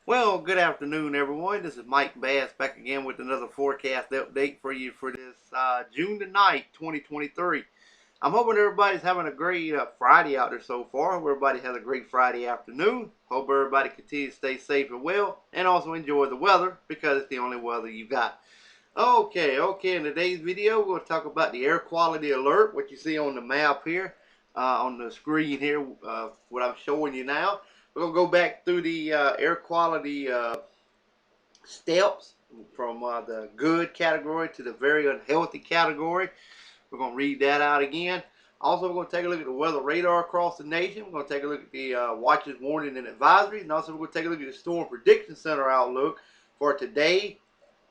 Well, good afternoon, everyone. This is Mike Bass back again with another forecast update for you for this June the 9th, 2023. I'm hoping everybody's having a great Friday out there so far. Hope everybody has a great Friday afternoon. Hope everybody continues to stay safe and well and also enjoy the weather because it's the only weather you got. Okay. In today's video, we're going to talk about the air quality alert, what you see on the map here, on the screen here, what I'm showing you now. We're going to go back through the air quality steps from the good category to the very unhealthy category. We're going to read that out again. Also, we're going to take a look at the weather radar across the nation. We're going to take a look at the watches, warning, and advisories. And also, we're going to take a look at the Storm Prediction Center outlook for today,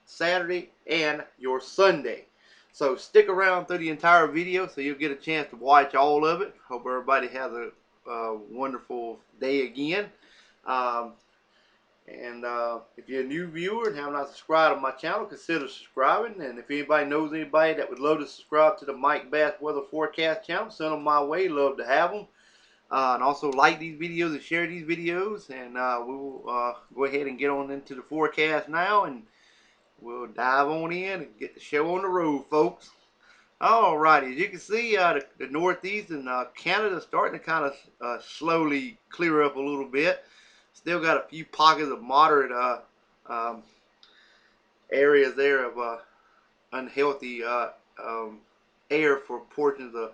Saturday, and your Sunday. So stick around through the entire video so you'll get a chance to watch all of it. Hope everybody has a wonderful day again. If you're a new viewer and have not subscribed to my channel, consider subscribing. And if anybody knows anybody that would love to subscribe to the Mike Bass Weather Forecast channel, send them my way. Love to have them. And also like these videos and share these videos. And we will go ahead and get on into the forecast now. And we'll dive on in and get the show on the road, folks. Alrighty, as you can see, the Northeast and Canada starting to kind of slowly clear up a little bit. Still got a few pockets of moderate um, areas there of unhealthy air for portions of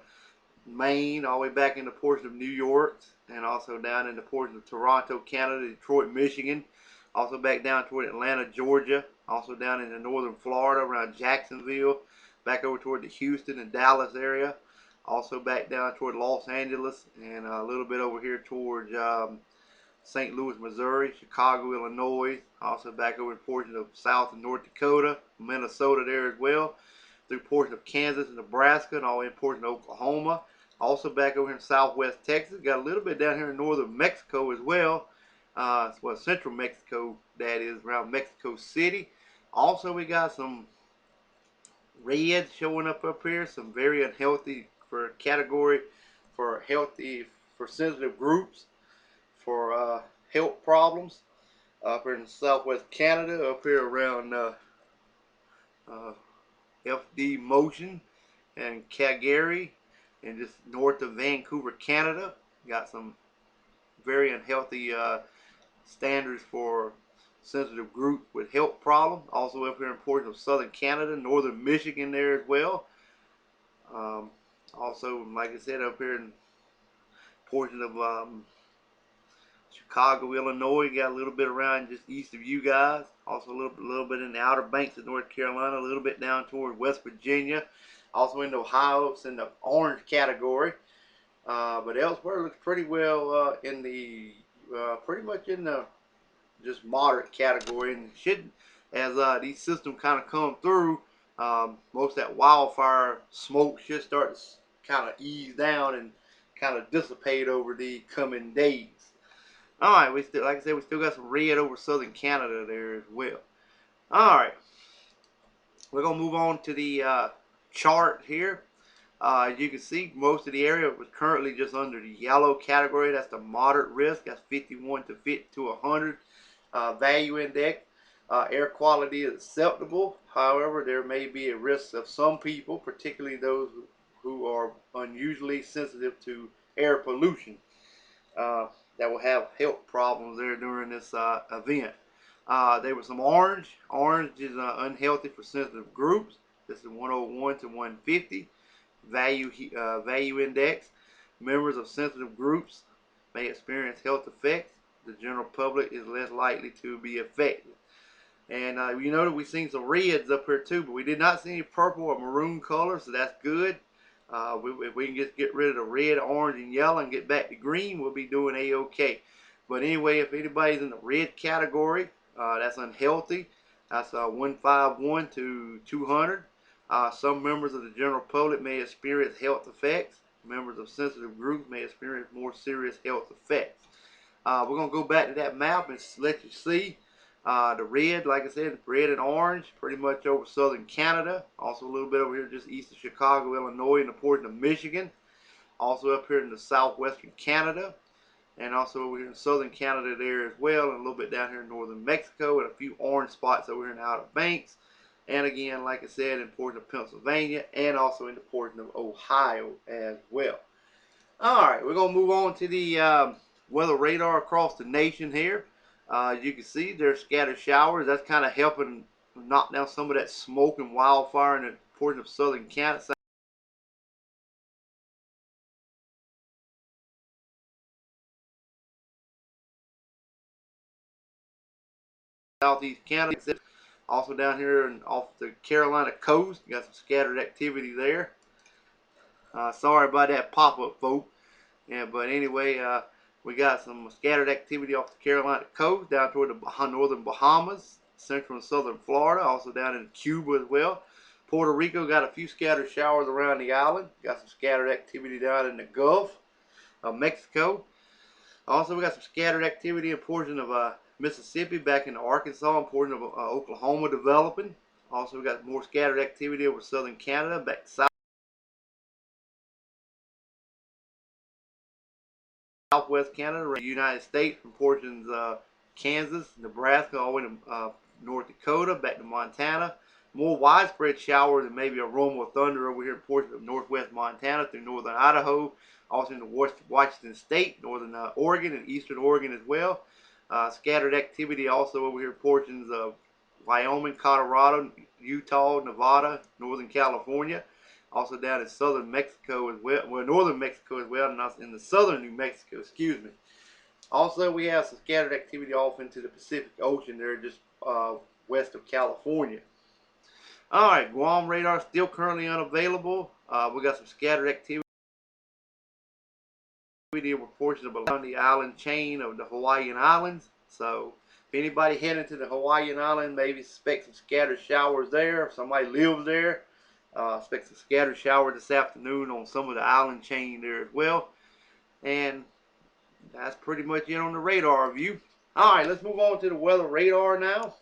Maine, all the way back into portions of New York, and also down into portions of Toronto, Canada, Detroit, Michigan, also back down toward Atlanta, Georgia, also down into northern Florida around Jacksonville, back over toward the Houston and Dallas area, also back down toward Los Angeles, and a little bit over here towards St. Louis, Missouri, Chicago, Illinois, also back over in portions of South and North Dakota, Minnesota there as well, through portions of Kansas and Nebraska, and all in portions of Oklahoma. Also back over here in southwest Texas. Got a little bit down here in northern Mexico as well. Well, central Mexico, that is, around Mexico City. Also, we got some red showing up here. Some very unhealthy for category for healthy, for sensitive groups, for health problems. Up here in southwest Canada, up here around FD Motion and Calgary, and just north of Vancouver, Canada. Got some very unhealthy standards for sensitive groups with health problems. Also up here in portions of southern Canada, northern Michigan there as well. Also, like I said, up here in portions of Chicago, Illinois, got a little bit around just east of you guys. Also a little bit in the Outer Banks of North Carolina, a little bit down toward West Virginia. Also in Ohio, it's in the orange category. But elsewhere, it looks pretty well in the pretty much in the just moderate category, and should, as these systems kind of come through, most of that wildfire smoke should start to kind of ease down and kind of dissipate over the coming days. All right, we still, like I said, we still got some red over southern Canada there as well. All right, we're gonna move on to the chart here. As you can see, most of the area was currently just under the yellow category. That's the moderate risk. That's 51 to 100 value index. Air quality is acceptable. However, there may be a risk of some people, particularly those who are unusually sensitive to air pollution, that will have health problems there during this event. There was some orange. Orange is unhealthy for sensitive groups. This is 101 to 150 value index. Members of sensitive groups may experience health effects. The general public is less likely to be affected. And you know that we've seen some reds up here too, but we did not see any purple or maroon color, so that's good. If we can just get rid of the red, orange, and yellow and get back to green, we'll be doing a-okay. But anyway, if anybody's in the red category, that's unhealthy. That's 151 to 200. Some members of the general public may experience health effects. Members of sensitive groups may experience more serious health effects. We're going to go back to that map and let you see the red, like I said, red and orange, pretty much over southern Canada. Also a little bit over here just east of Chicago, Illinois, and the portion of Michigan. Also up here in the southwestern Canada. and also over here in southern Canada there as well, and a little bit down here in northern Mexico, and a few orange spots over here in the Outer Banks. And again, like I said, in portion of Pennsylvania, and also in the portion of Ohio as well. Alright, we're going to move on to the weather radar across the nation here. As you can see, there's scattered showers. That's kind of helping knock down some of that smoke and wildfire in the portion of southern Canada, southeast Canada. Also down here and off the Carolina coast, you got some scattered activity there. Sorry about that pop-up, folks. Yeah, but anyway, we got some scattered activity off the Carolina coast, down toward the northern Bahamas, central and southern Florida, also down in Cuba as well. Puerto Rico got a few scattered showers around the island. Got some scattered activity down in the Gulf of Mexico. Also, we got some scattered activity in portion of Mississippi, back into Arkansas, and portion of Oklahoma developing. Also, we got more scattered activity over southern Canada, back south. Southwest Canada, the United States, from portions of Kansas, Nebraska, all the way to North Dakota, back to Montana. More widespread showers and maybe a rumble of thunder over here in portions of northwest Montana through northern Idaho, also in the Washington State, northern Oregon, and eastern Oregon as well. Scattered activity also over here in portions of Wyoming, Colorado, Utah, Nevada, northern California. Also down in southern Mexico as well, northern Mexico as well, and in the southern New Mexico, excuse me. Also, we have some scattered activity off into the Pacific Ocean there, just west of California. Alright, Guam radar still currently unavailable. We got some scattered activity over portions of around the island chain of the Hawaiian Islands. So, if anybody heading to the Hawaiian Island, maybe expect some scattered showers there. If somebody lives there, expect some scattered showers this afternoon on some of the island chain there as well. And that's pretty much it on the radar view. Alright, let's move on to the weather radar now.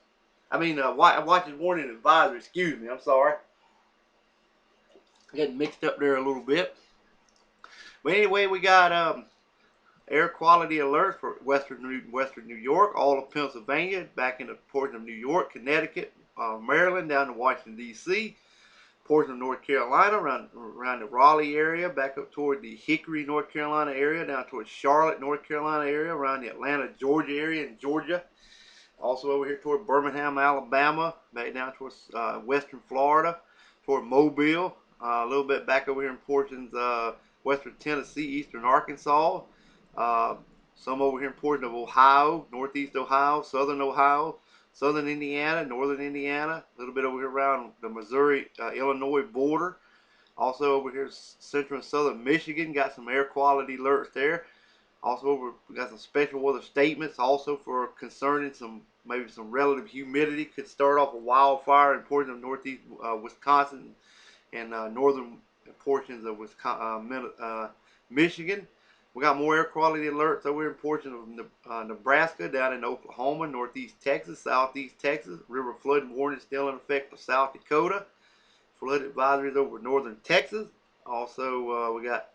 I mean, watches warning advisory, excuse me, I'm sorry. Getting mixed up there a little bit. But anyway, we got air quality alerts for western New York, all of Pennsylvania, back in the portion of New York, Connecticut, Maryland, down to Washington, D.C., portion of North Carolina, around the Raleigh area, back up toward the Hickory, North Carolina area, down towards Charlotte, North Carolina area, around the Atlanta, Georgia area in Georgia. Also over here toward Birmingham, Alabama, back down towards western Florida, toward Mobile, a little bit back over here in portions western Tennessee, eastern Arkansas, some over here in portions of Ohio, northeast Ohio, southern Indiana, northern Indiana, a little bit over here around the Missouri, Illinois border. Also over here central and southern Michigan, got some air quality alerts there. Also we got some special weather statements also for concerning maybe some relative humidity. Could start off a wildfire in portions of northeast Wisconsin and northern portions of Michigan. We got more air quality alerts over in portions of Nebraska, down in Oklahoma, northeast Texas, southeast Texas. River flood warning still in effect for South Dakota. Flood advisories over northern Texas. Also, we got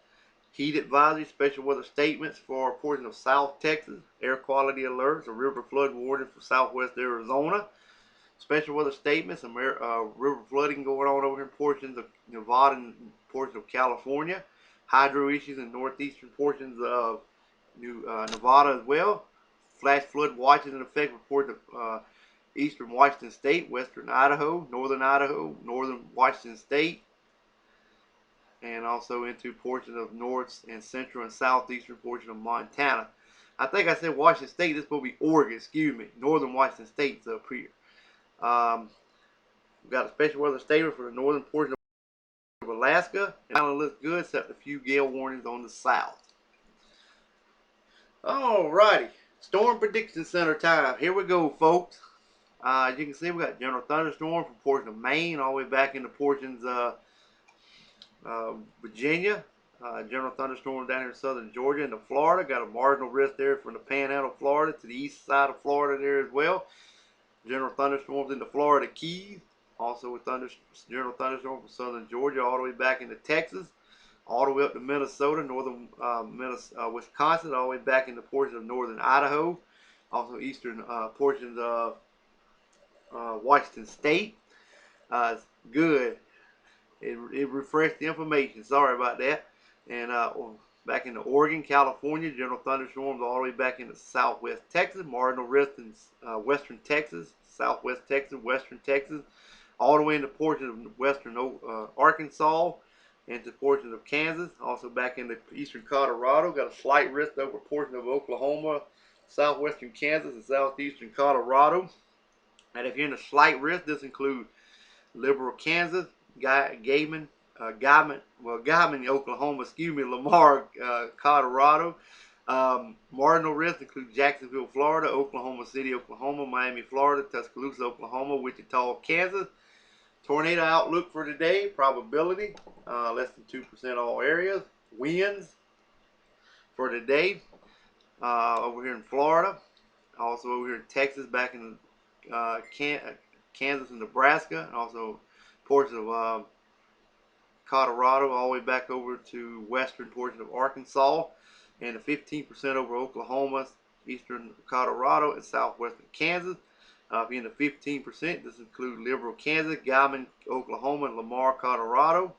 heat advisory, special weather statements for portions of South Texas. Air quality alerts, a river flood warning for southwest Arizona. Special weather statements, some river flooding going on over in portions of Nevada and portions of California. Hydro issues in northeastern portions of Nevada as well. Flash flood watches in effect for portions of eastern Washington State, western Idaho, northern Washington State, and also into portions of north and central and southeastern portion of Montana. I think I said Washington State. This will be Oregon, excuse me. Northern Washington State's up here. We've got a special weather statement for the northern portion of Alaska. And it looks good, except a few gale warnings on the south. Alrighty, Storm Prediction Center time. Here we go, folks. As you can see, we got general thunderstorm from portions of Maine all the way back into portions of Virginia. General thunderstorm down here in southern Georgia into Florida. Got a marginal risk there from the panhandle of Florida to the east side of Florida there as well. General thunderstorms into Florida Keys. Also with general thunderstorm from southern Georgia all the way back into Texas. all the way up to Minnesota, northern Wisconsin, all the way back into portions of northern Idaho, also eastern portions of Washington State. It's good. It refreshed the information. Sorry about that. And back into Oregon, California, general thunderstorms all the way back into southwest Texas, marginal risk in western Texas, southwest Texas, western Texas, all the way into portions of western Arkansas, into portions of Kansas, also back into eastern Colorado. Got a slight risk over portions of Oklahoma, southwestern Kansas, and southeastern Colorado. And if you're in a slight risk, this includes Liberal, Kansas, Gaiman, Oklahoma, Lamar, Colorado. Marginal risk include Jacksonville, Florida, Oklahoma City, Oklahoma, Miami, Florida, Tuscaloosa, Oklahoma, Wichita, Kansas. Tornado outlook for today, probability, less than 2% all areas. Winds for today, over here in Florida, also over here in Texas, back in Kansas and Nebraska, and also portions of Colorado, all the way back over to western portion of Arkansas, and the 15% over Oklahoma, eastern Colorado, and southwestern Kansas. Being the 15%, this includes Liberal, Kansas, Gaiman, Oklahoma, and Lamar, Colorado,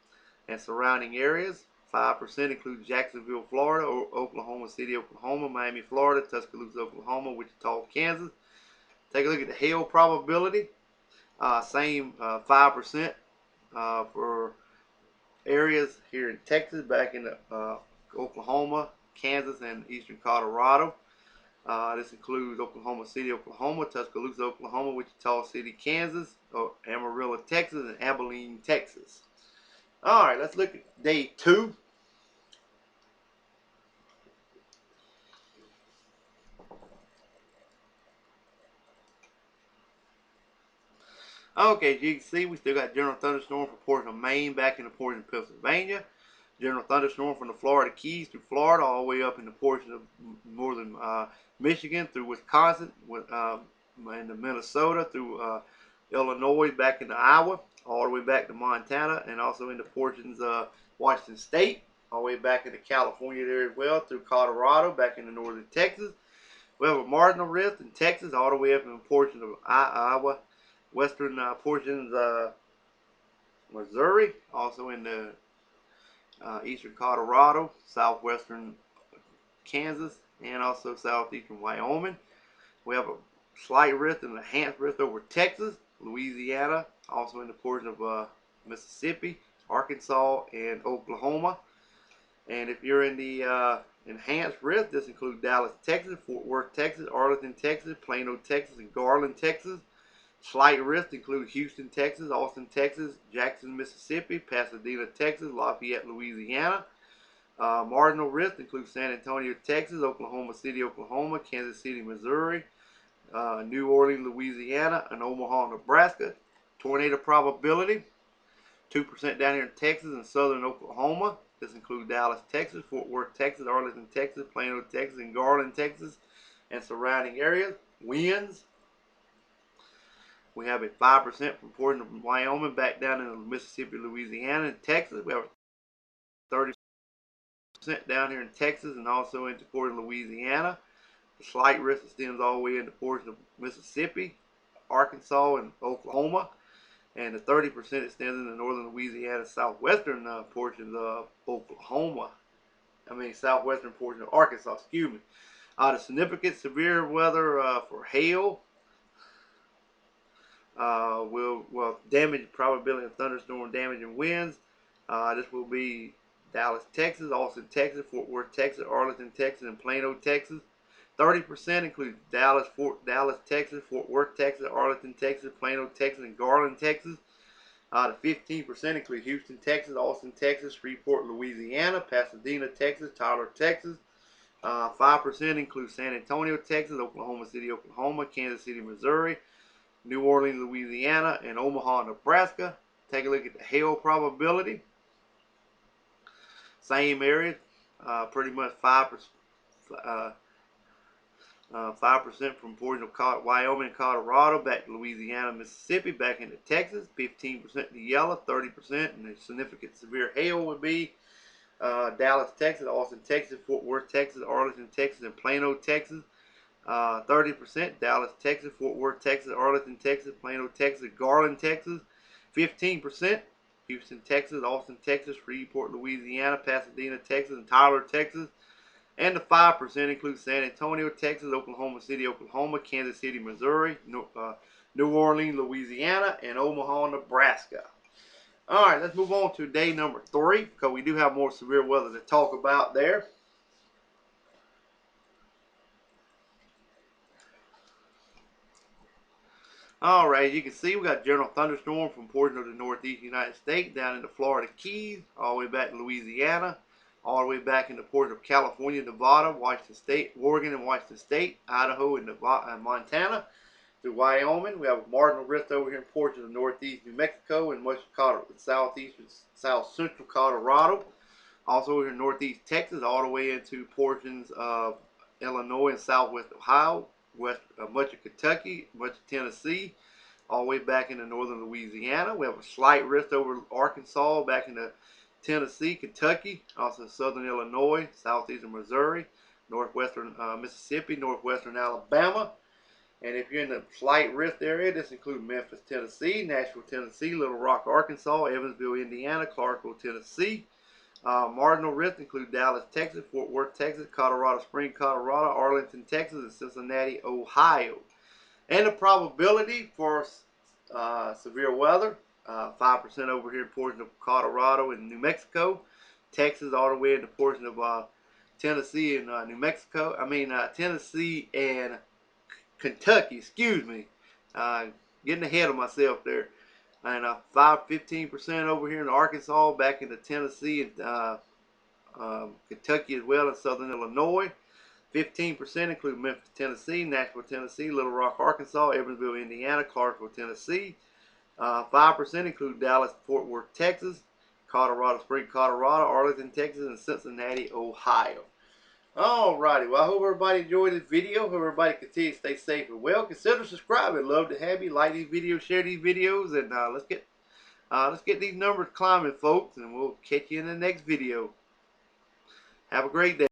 and surrounding areas. 5% includes Jacksonville, Florida, Oklahoma City, Oklahoma, Miami, Florida, Tuscaloosa, Oklahoma, Wichita, Kansas. Take a look at the hail probability. Same 5% for areas here in Texas, back in Oklahoma, Kansas, and eastern Colorado. This includes Oklahoma City, Oklahoma, Tuscaloosa, Oklahoma, Wichita City, Kansas, Amarillo, Texas, and Abilene, Texas. All right, let's look at day 2. Okay, as you can see, we still got general thunderstorm for portion of Maine back in the portion of Pennsylvania. General thunderstorm from the Florida Keys through Florida, all the way up in the portion of northern Michigan through Wisconsin, into Minnesota, through Illinois, back into Iowa, all the way back to Montana, and also into portions of Washington State, all the way back into California there as well, through Colorado, back into northern Texas. We have a marginal rift in Texas, all the way up in the portion of Iowa, western portions of Missouri, also in the eastern Colorado, southwestern Kansas, and also southeastern Wyoming. We have a slight rift and enhanced rift over Texas, Louisiana, also in the portion of Mississippi, Arkansas, and Oklahoma. And if you're in the enhanced rift, this includes Dallas, Texas, Fort Worth, Texas, Arlington, Texas, Plano, Texas, and Garland, Texas. Slight rift include Houston, Texas, Austin, Texas, Jackson, Mississippi, Pasadena, Texas, Lafayette, Louisiana. Marginal rift includes San Antonio, Texas, Oklahoma City, Oklahoma, Kansas City, Missouri, New Orleans, Louisiana, and Omaha, Nebraska. Tornado probability, 2% down here in Texas and southern Oklahoma. This includes Dallas, Texas, Fort Worth, Texas, Arlington, Texas, Plano, Texas, and Garland, Texas, and surrounding areas. Winds, we have a 5% from portion of Wyoming back down into Mississippi, Louisiana, and Texas. We have a 30% down here in Texas and also into portion of Louisiana. The slight risk extends all the way into portion of Mississippi, Arkansas, and Oklahoma. And the 30% extends into northern Louisiana, southwestern portions of Oklahoma. Southwestern portion of Arkansas, excuse me. The significant severe weather for hail will damage probability of thunderstorm damage and winds. This will be Dallas, Texas, Austin, Texas, Fort Worth, Texas, Arlington, Texas, and Plano, Texas. 30% includes Dallas, Texas, Fort Worth, Texas, Arlington, Texas, Plano, Texas, and Garland, Texas. The 15% include Houston, Texas, Austin, Texas, Shreveport, Louisiana, Pasadena, Texas, Tyler, Texas. 5% includes San Antonio, Texas, Oklahoma City, Oklahoma, Kansas City, Missouri, New Orleans, Louisiana, and Omaha, Nebraska. Take a look at the hail probability. Same area, pretty much 5%. 5% from portion of Wyoming and Colorado back to Louisiana, Mississippi, back into Texas. 15% to yellow, 30%, and the significant severe hail would be Dallas, Texas, Austin, Texas, Fort Worth, Texas, Arlington, Texas, and Plano, Texas. 30% Dallas, Texas, Fort Worth, Texas, Arlington, Texas, Plano, Texas, Garland, Texas. 15% Houston, Texas, Austin, Texas, Shreveport, Louisiana, Pasadena, Texas, and Tyler, Texas. And the 5% includes San Antonio, Texas, Oklahoma City, Oklahoma, Kansas City, Missouri, New Orleans, Louisiana, and Omaha, Nebraska. All right, let's move on to day number 3 because we do have more severe weather to talk about there. All right, you can see we got general thunderstorm from portions of the northeast United States down into Florida Keys, all the way back to Louisiana, all the way back into portions of California, Nevada, Washington State, Oregon and Washington State, Idaho and Montana, to Wyoming. We have a marginal risk over here in portions of northeast New Mexico and much of southeast and south central Colorado. Also over here in northeast Texas, all the way into portions of Illinois and southwest Ohio, much of Kentucky, much of Tennessee, all the way back into northern Louisiana. We have a slight risk over Arkansas, back into Tennessee, Kentucky, also southern Illinois, southeastern Missouri, northwestern Mississippi, northwestern Alabama. And if you're in the slight risk area, this includes Memphis, Tennessee, Nashville, Tennessee, Little Rock, Arkansas, Evansville, Indiana, Clarksville, Tennessee. Marginal risk include Dallas, Texas, Fort Worth, Texas, Colorado Springs, Colorado, Arlington, Texas, and Cincinnati, Ohio. And the probability for severe weather, 5% over here in portions of Colorado and New Mexico, Texas all the way into portions of Tennessee and Tennessee and Kentucky, excuse me. Getting ahead of myself there. And 15% over here in Arkansas, back into Tennessee and Kentucky as well, and southern Illinois. 15% include Memphis, Tennessee, Nashville, Tennessee, Little Rock, Arkansas, Evansville, Indiana, Clarksville, Tennessee. 5% include Dallas, Fort Worth, Texas, Colorado Springs, Colorado, Arlington, Texas, and Cincinnati, Ohio. Alrighty, well I hope everybody enjoyed this video. Hope everybody continues to stay safe and well. Consider subscribing. Love to have you. Like these videos, share these videos, and let's get these numbers climbing, folks, and we'll catch you in the next video. Have a great day.